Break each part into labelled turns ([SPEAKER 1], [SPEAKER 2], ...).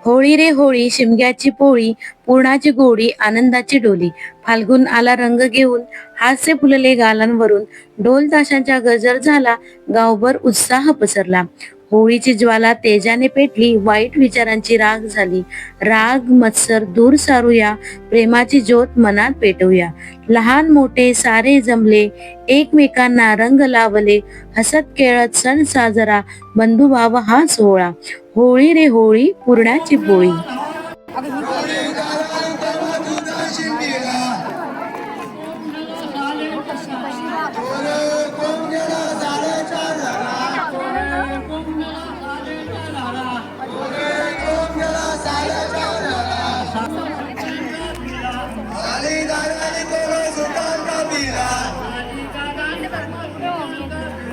[SPEAKER 1] होळी रे होळी शिमग्याची पोळी, पुरणाची गोडी आनंदाची डोली. फाल्गुन आला रंग घेऊन, हास्य फुलले गालांवरून. ढोल ताशांचा गजर झाला, गावभर उत्साह पसरला. होळीची ज्वाला तेजाने पेटली, वाईट विचारांची राख झाली. राग मत्सर दूर सारूया, प्रेमाची ज्योत मनात पेटवूया. लहान मोठे सारे जमले, एकमेकांना रंग लावले. हसत खेळत सण साजरा, बंधुभाव हा सोहळा. होळी रे होळी पुरणाची पोळी.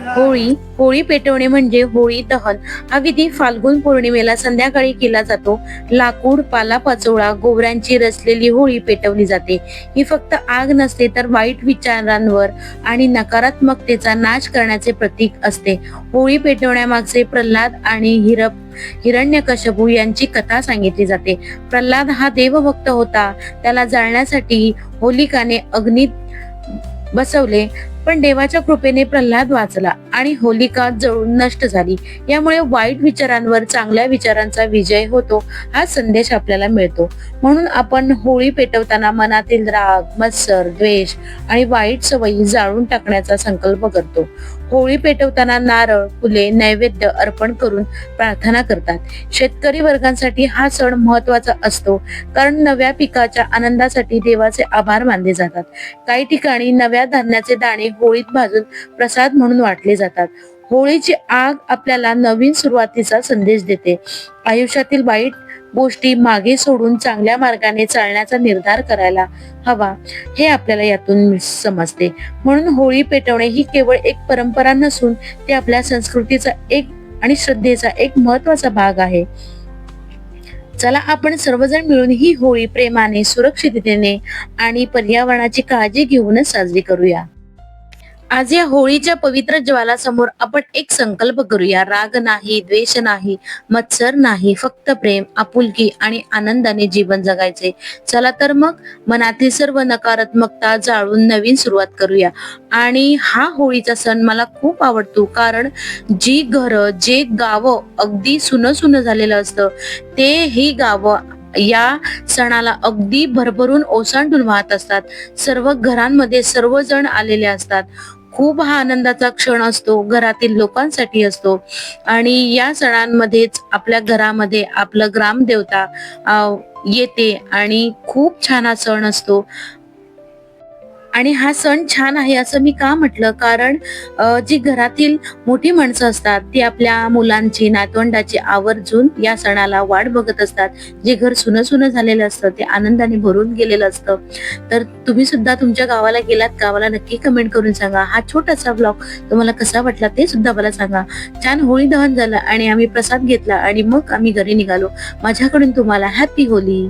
[SPEAKER 1] होळी होळी पेटवणे म्हणजे होळी दहन हा विधी फाल्गुन पौर्णिमेला संध्याकाळी केला जातो. लाकूड, पालापाचोळा, गोवऱ्यांची रचलेली होळी पेटवली जाते. ही फक्त आग नसते तर वाईट विचारांवर आणि नकारात्मकतेचा नाश करण्याचे प्रतीक असते. होळी पेटवण्यामागचे प्रल्हाद आणि हिरण्यकश्यपू यांची कथा सांगितली जाते. प्रल्हाद हा देवभक्त होता. त्याला जाळण्यासाठी होलिकाने अग्नीत बसवले, पण देवाच्या कृपेने प्रल्हाद वाचला आणि होलिका जळून नष्ट झाली. यामुळे वाईट विचारांवर चांगल्या विचारांचा विजय होतो हा संदेश आपल्याला मिळतो. म्हणून आपण होळी पेटवताना मनातील राग, मत्सर, द्वेष आणि वाईट सवयी जाळून टाकण्याचा संकल्प करतो. होळी पेटवताना नारळ, फुले, नैवेद्य अर्पण करून प्रार्थना करतात. शेतकरी वर्गांसाठी हा सण महत्वाचा असतो, कारण नव्या पिकाच्या आनंदासाठी देवाचे आभार मानले जातात. काही ठिकाणी नव्या धान्याचे दाणे होळीत भाजून प्रसाद म्हणून वाटले जातात. होळीची आग आपल्याला नवीन सुरुवातीचा संदेश देते. आयुष्यातील वाईट गोष्टी मागे सोडून चांगल्या मार्गाने चालण्याचा निर्धार करायला हवा हे आपल्याला यातून समजते. म्हणून होळी पेटवणे ही केवळ एक परंपरा नसून ती आपल्या संस्कृतीचा एक आणि श्रद्धेचा एक महत्वाचा भाग आहे. चला आपण सर्वजण मिळून ही होळी प्रेमाने, सुरक्षिततेने आणि पर्यावरणाची काळजी घेऊनच साजरी करूया. आज या होळीच्या पवित्र ज्वाला समोर आपण एक संकल्प करूया. राग नाही, द्वेष नाही, मत्सर नाही, फक्त प्रेम, आपुलकी आणि आनंदाने जीवन जगायचे. चला तर मग मनातील सर्व नकारात्मकता जाळून नवीन सुरुवात करूया. आणि हा होळीचा सण मला खूप आवडतो, कारण जी घरं, जे गावं अगदी सुनं झालेलं असतं, ते ही गावं या सणाला अगदी भरभरून ओसांडून वाहत असतात. सर्व घरांमध्ये सर्वजण आलेले असतात. खूप हा आनंदाचा क्षण असतो, घरातील लोकांसाठी असतो. आणि या सणांमध्येच आपल्या घरामध्ये आपलं ग्रामदेवता येते आणि खूप छान हा सण असतो. आणि हा सण छान आहे असं मी का म्हटलं, कारण जी घरातील मोठी माणसं असतात ती आपल्या मुलांची, नातवंडाची आवर्जून या सणाला वाट बघत असतात. जे घर सुनं झालेलं असतं ते आनंदाने भरून गेलेलं असतं. तर तुम्ही सुद्धा तुमच्या गावाला गेलात का, मला नक्की कमेंट करून सांगा. हा छोटासा ब्लॉग तुम्हाला कसा वाटला ते सुद्धा मला सांगा. छान होळी दहन झालं आणि आम्ही प्रसाद घेतला आणि मग आम्ही घरी निघालो. माझ्याकडून तुम्हाला हॅपी होली.